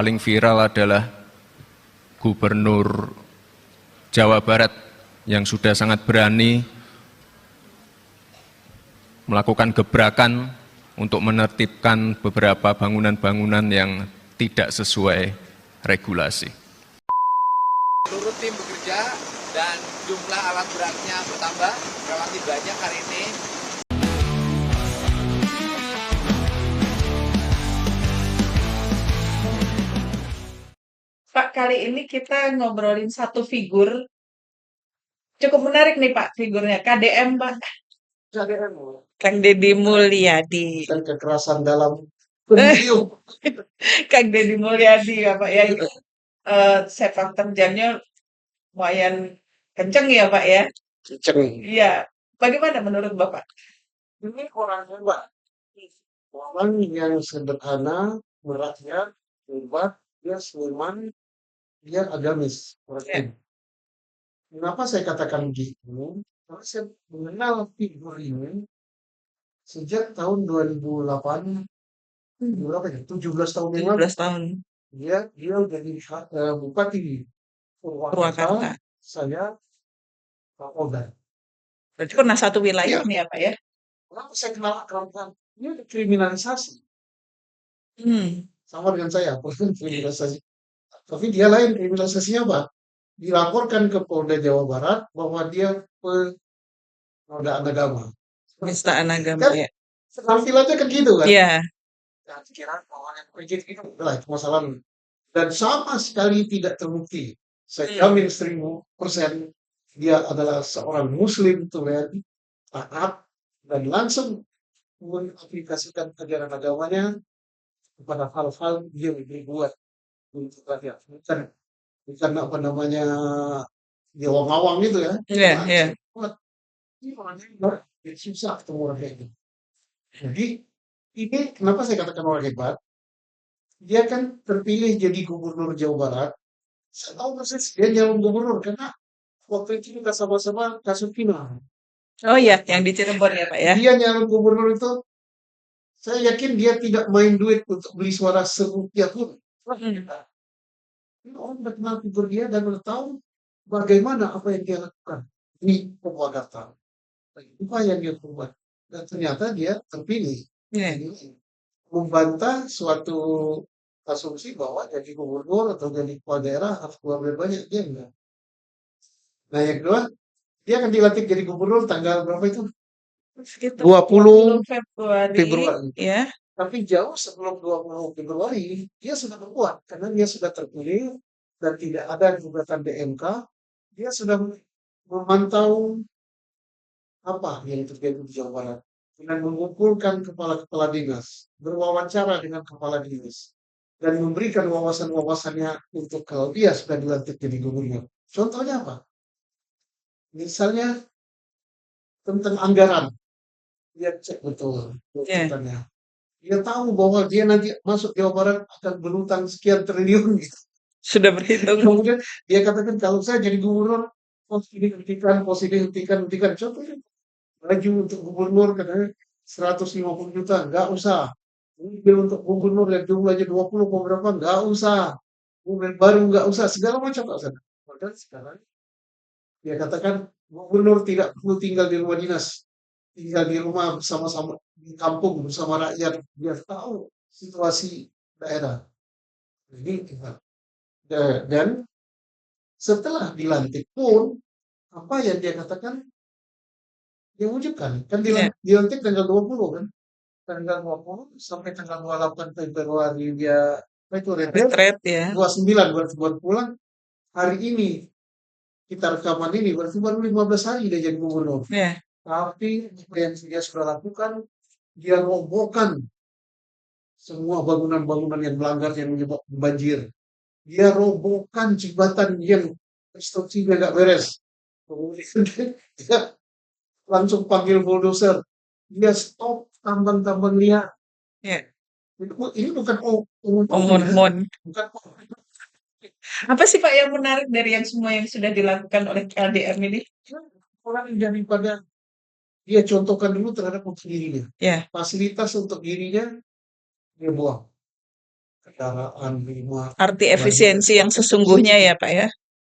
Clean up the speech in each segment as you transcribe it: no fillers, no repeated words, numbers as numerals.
Paling viral adalah Gubernur Jawa Barat yang sudah sangat berani melakukan gebrakan untuk menertibkan beberapa bangunan-bangunan yang tidak sesuai regulasi. Seluruh tim bekerja dan jumlah alat beratnya bertambah relatif banyak hari ini. Pak, kali ini kita ngobrolin satu figur. Cukup menarik nih Pak figurnya. KDM Pak. KDM, Kang Deddy Mulyadi. dan kekerasan dalam pemilu. Kang Deddy Mulyadi ya Pak ya. Itu sepak terjangnya lumayan kenceng ya Pak ya. Kenceng. Iya. Bagaimana menurut Bapak? Ini orang hebat. Orang yang sederhana, merakyat, hebat, dia seniman, dia agamis. Ya. Kenapa saya katakan begitu? Karena saya mengenal figur ini sejak tahun 2008, berapa ya? 17 tahun yang lalu. 17 tahun. Dia jadi bupati Purwakarta. saya Kapolda. Berarti pernah satu wilayah Iya. nih ya Pak ya. Kenapa saya kenal Akram? Ini ada kriminalisasi. Sama dengan saya, kriminalisasi. Tapi dia lain, kriminalisasinya apa? Dilaporkan ke Polda Jawa Barat bahwa dia penodaan agama. Penistaan agama Kan ya. tampilannya kan gitu kan? Iya. Nah, kira bahwa yang begitu itu adalah masalah. Dan sama sekali tidak terbukti. Saya jamin 1000% dia adalah seorang Muslim toleran, taat, dan langsung mengaplikasikan ajaran agamanya kepada hal-hal yang dibuat untuk rakyat. Bukan apa namanya dia ngawang gitu ya. Iya, iya. Buat ini orangnya hebat, jadi susah ketemu orang kayak gitu. Jadi ini kenapa saya katakan orang hebat? Dia kan terpilih jadi gubernur Jawa Barat. Saya tahu persis dia nyalon gubernur karena waktu itu kita sama-sama kasus final. Oh iya, yang di Cirebon ya Pak ya. Dia nyalon gubernur itu, saya yakin dia tidak main duit untuk beli suara serupiah pun. Ini orang udah kenal figur dia dan udah tahu bagaimana apa yang dia lakukan di Purwakarta. Apa yang dia buat. Dan ternyata dia terpilih. Iya. Jadi, membantah suatu asumsi bahwa jadi gubernur atau jadi kepala daerah harus keluar banyak. Dia enggak. Nah yang kedua, dia akan dilantik jadi gubernur tanggal berapa itu? Sekitar 20 Februari. Februari. Ya. Tapi jauh sebelum 20 Februari, dia sudah berbuat. Karena dia sudah terpilih dan tidak ada gugatan DMK. Dia sudah memantau apa yang terjadi di Jawa Barat. Dengan mengumpulkan kepala-kepala dinas, berwawancara dengan kepala dinas, dan memberikan wawasan-wawasannya untuk kalau dia sudah dilantik jadi gubernur. Contohnya apa? Misalnya tentang anggaran. Dia cek betul ceritanya. Dia tahu bahwa dia nanti masuk Jawa Barat akan berutang sekian triliun gitu. Sudah berhitung. Kemudian dia katakan kalau saya jadi gubernur, pos ini hentikan. Contohnya maju untuk gubernur katanya 150 juta, nggak usah. Mobil untuk gubernur yang jumlahnya 20 mau berapa, nggak usah. Mobil baru nggak usah, segala macam nggak usah. Padahal sekarang dia katakan gubernur tidak perlu tinggal di rumah dinas, tinggal di rumah bersama-sama di kampung bersama rakyat. Dia tahu situasi daerah. Jadi dan setelah dilantik pun apa yang dia katakan dia wujudkan. Kan dilantik tanggal 20 kan. Tanggal 20 sampai tanggal 28 Februari dia itu retret ya. 29 baru pulang. Hari ini kita rekaman ini berarti baru 15 hari dia jadi gubernur. Iya. Tapi apa yang dia sudah lakukan, dia robohkan semua bangunan-bangunan yang melanggar yang menyebabkan banjir. Dia robohkan jembatan yang konstruksinya nggak beres. Kemudian dia langsung panggil bulldozer. Dia stop tambang-tambang liar. Iya. Ini bukan umum. Bukan. Apa sih Pak yang menarik dari yang semua yang sudah dilakukan oleh LDM ini? Orang yang daripada dia contohkan dulu terhadap dirinya. Ya. Fasilitas untuk dirinya dia buang. kendaraan 5 Arti lagi efisiensi yang sesungguhnya ya, Pak, ya?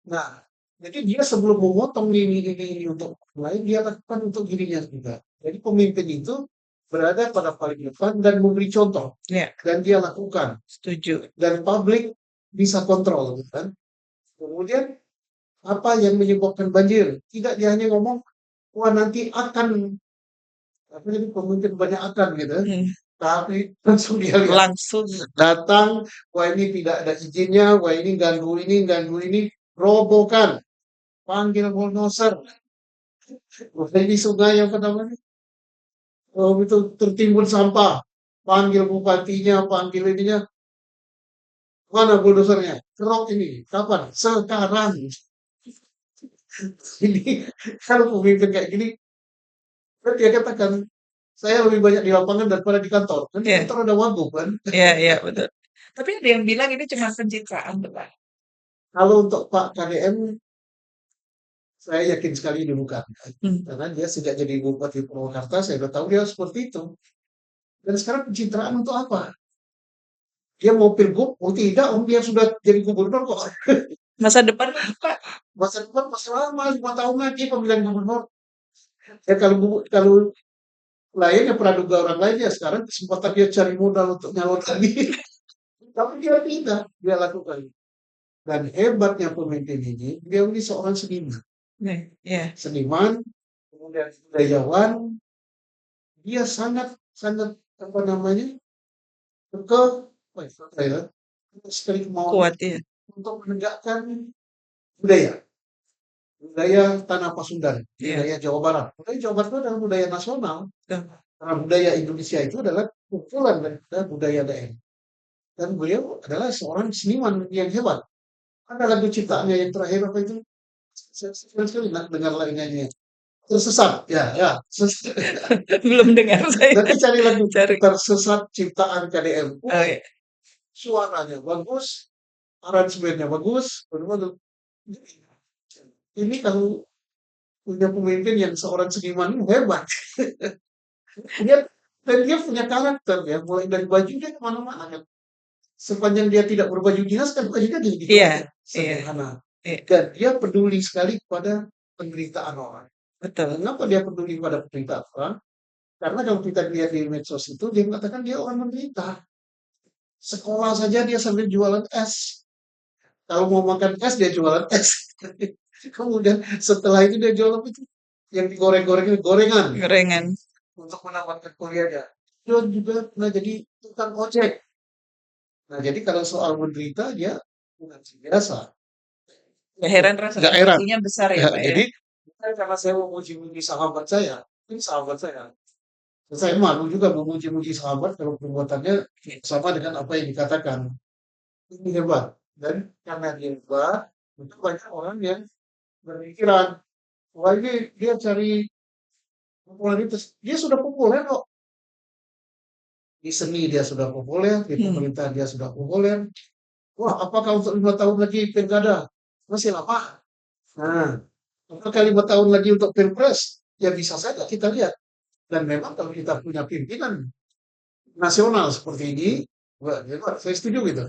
Nah, jadi dia sebelum memotong ini untuk orang lain, dia lakukan untuk dirinya juga. Jadi pemimpin itu berada pada paling depan dan memberi contoh. Ya, Dan dia lakukan. setuju. Dan publik bisa kontrol. Gitu kan. Kemudian apa yang menyebabkan banjir? Tidak dia hanya ngomong, wah nanti akan, apa jadi pemimpin banyak akan gitu. Hmm, Tapi langsung dia lihat. langsung. Datang, wah ini tidak ada izinnya, wah ini, ganggu ini, robohkan. Panggil bulldozer. Wah ini sungai yang apa namanya? Oh, itu tertimbun sampah. Panggil bupatinya, panggil ininya. Mana buldozernya? Kerok ini. Kapan? Sekarang. Ini kalau pemimpin kayak gini, kan dia katakan, saya lebih banyak di lapangan daripada di kantor. Kan di Ya, kantor ada wagub kan. ya, ya, betul. Tapi ada yang bilang ini cuma pencitraan, tuh, Pak. Kalau untuk Pak KDM, saya yakin sekali ini bukan. Hmm. Karena dia sejak jadi Bupati Purwakarta, saya udah tahu dia seperti itu. Dan sekarang pencitraan untuk apa? Dia mau pilgub, oh tidak, dia sudah jadi gubernur kok. Masa depan, Pak. Masa depan masih lama, 5 tahun lagi pemilihan gubernur. Ya kalau lain ya praduga orang lain ya sekarang kesempatan dia cari modal untuk nyalon lagi. Tapi dia tidak, dia lakukan. Dan hebatnya pemimpin ini, dia ini seorang seniman. Ya, Seniman, kemudian budayawan, dia sangat sangat apa namanya ke apa ya, sekali kemauan kuat ya. untuk menegakkan budaya. Budaya Tanah Pasundan, Iya. budaya Jawa Barat. Budaya Jawa Barat itu adalah budaya nasional. Betul. Karena budaya Indonesia itu adalah kumpulan daripada budaya daerah. Dan beliau adalah seorang seniman yang hebat. Ada lagu ciptaannya yang terakhir apa itu? Saya sering sekali dengar lainnya. Tersesat, ya. Belum dengar saya. Nanti cari lagu Cari. Tersesat ciptaan KDM. Oh, iya. Suaranya bagus, aransemennya bagus, benar-benar. Ini kalau punya pemimpin yang seorang seniman ini hebat. dia dan dia punya karakter ya, mulai dari bajunya kemana-mana kan. Sepanjang dia tidak berbaju dinas kan bajunya gitu Iya, aja, sederhana. iya. Dan dia peduli sekali pada penderitaan orang. Betul. Kenapa dia peduli pada penderitaan orang? Karena kalau kita lihat di medsos itu, dia mengatakan dia orang menderita. Sekolah saja dia sambil jualan es. Kalau mau makan es, dia jualan es. Kemudian setelah itu dia jualan itu yang digoreng-goreng itu gorengan Gorengan. untuk menamatkan kuliahnya. Dia juga pernah jadi tukang ojek. Nah, jadi kalau soal menderita dia bukan biasa. Gak heran rasa Nggak heran. empatinya besar ya, Ya, Pak ya. jadi bukan karena saya memuji-muji sahabat saya, ini sahabat saya. Saya malu juga memuji-muji sahabat kalau perbuatannya sama dengan apa yang dikatakan. Ini hebat. Dan karena dia hebat, itu banyak orang yang berpikiran, wah ini dia cari popularitas. Dia sudah populer kok. Di seni dia sudah populer, di pemerintah dia sudah populer. Wah, apakah untuk 5 tahun lagi pilkada? Masih lama. Nah, apakah 5 tahun lagi untuk pilpres? Ya bisa saja kita lihat. Dan memang kalau kita punya pimpinan nasional seperti ini, wah, hebat. Saya setuju gitu.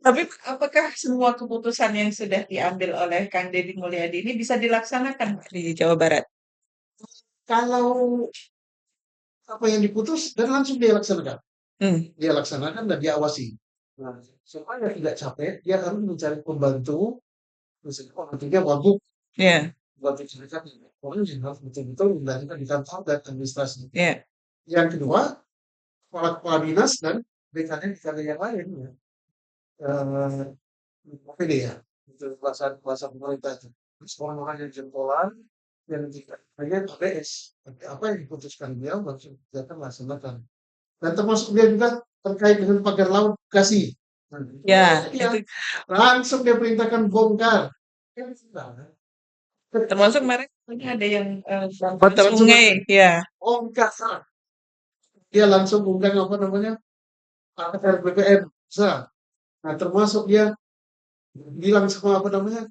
Tapi apakah semua keputusan yang sudah diambil oleh Kang Deddy Mulyadi ini bisa dilaksanakan Pak, di Jawa Barat? Kalau apa yang diputus dan langsung dia laksanakan. Dia laksanakan dan dia awasi. Nah, supaya tidak capek, dia harus mencari pembantu, misalnya pembantunya wagub, Iya, pembantu serikat, pokoknya dia harus betul-betul menjalankan di kantor dan administrasi. iya. Yang kedua, kepala dinas dan dekada yang lain. Ya. OPD ya, itu bahasa pemerintah itu. Terus orang-orang yang jempolan, yang tidak hanya ABS. Tapi apa yang diputuskan beliau langsung kita laksanakan. Dan termasuk dia juga terkait dengan pagar laut Bekasi. Ya, Ya, itu langsung dia perintahkan bongkar. Kan sudah. termasuk kemarin ini ada yang Bantaran sungai, ya. Bongkar. Dia langsung undang apa namanya? BPN. Nah, termasuk dia bilang sama apa namanya?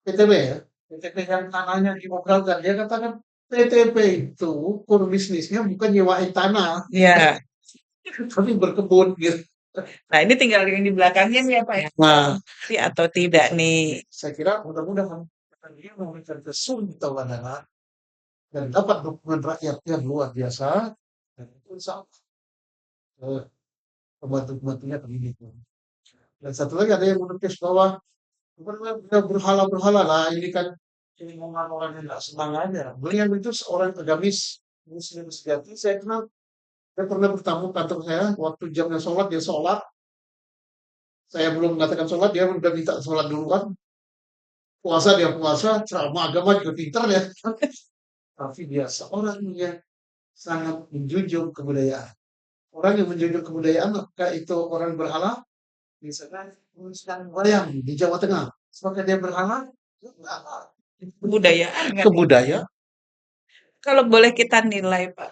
PTB ya. PTB yang tanahnya dimokralkan. Dia katakan PTB itu core bisnisnya bukan nyewain tanah, Ya, tapi berkebun gitu. Nah, ini tinggal yang di belakangnya nih ya Pak ya, Nah, sih atau tidak nih. saya kira mudah-mudahan dia memberikan kesultanan dan dapat dukungan rakyat yang luar biasa dan itu insya Allah pembantu-pembantunya terlibat. Dan satu lagi ada yang menulis bahwa berhala-berhala lah ini kan ini orang yang tidak senang aja. Beliau itu seorang agamis Muslim sejati. Saya pernah bertamu kantor saya waktu jamnya sholat dia sholat. Saya belum mengatakan sholat dia udah minta sholat duluan. Puasa dia puasa, ceramah agama juga pintar ya. Tapi dia seorang yang sangat menjunjung kebudayaan. Orang yang menjunjung kebudayaan, apakah itu orang berhala? Misalkan sedang wayang di Jawa Tengah. Sebagai dia berhala, Kebudayaan nggak? kebudayaan. Kalau boleh kita nilai Pak,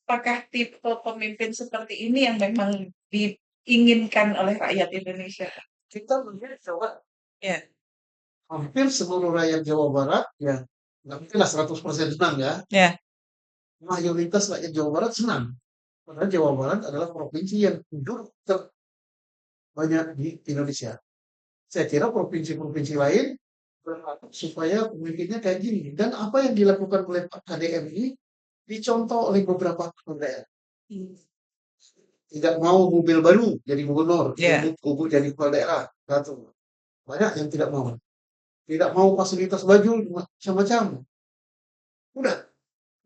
apakah tipe pemimpin seperti ini yang memang diinginkan oleh rakyat Indonesia? Kita melihat coba Ya, hampir seluruh rakyat Jawa Barat, ya nggak mungkin lah 100% senang ya. ya, Mayoritas rakyat Jawa Barat senang. Karena Jawa Barat adalah provinsi yang penduduk terbanyak di Indonesia. Saya kira provinsi-provinsi lain berharap supaya pemimpinnya kayak gini. Dan apa yang dilakukan oleh Pak KDM ini dicontoh oleh beberapa kepala daerah. Tidak mau mobil baru jadi gubernur, ya. kubu jadi kepala daerah. Satu. Banyak yang tidak mau. Tidak mau fasilitas baju macam-macam. Udah,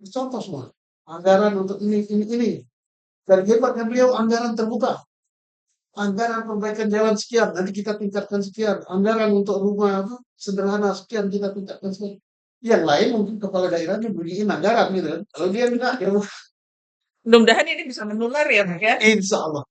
dicontoh semua. Anggaran untuk ini. Dan hebatnya beliau anggaran terbuka. Anggaran perbaikan jalan sekian, nanti kita tingkatkan sekian. Anggaran untuk rumah sederhana sekian, kita tingkatkan sekian. Yang lain mungkin kepala daerahnya beliin anggaran gitu kan. Kalau dia enggak, ya Mudah-mudahan ini bisa menular ya Pak ya. insya Allah.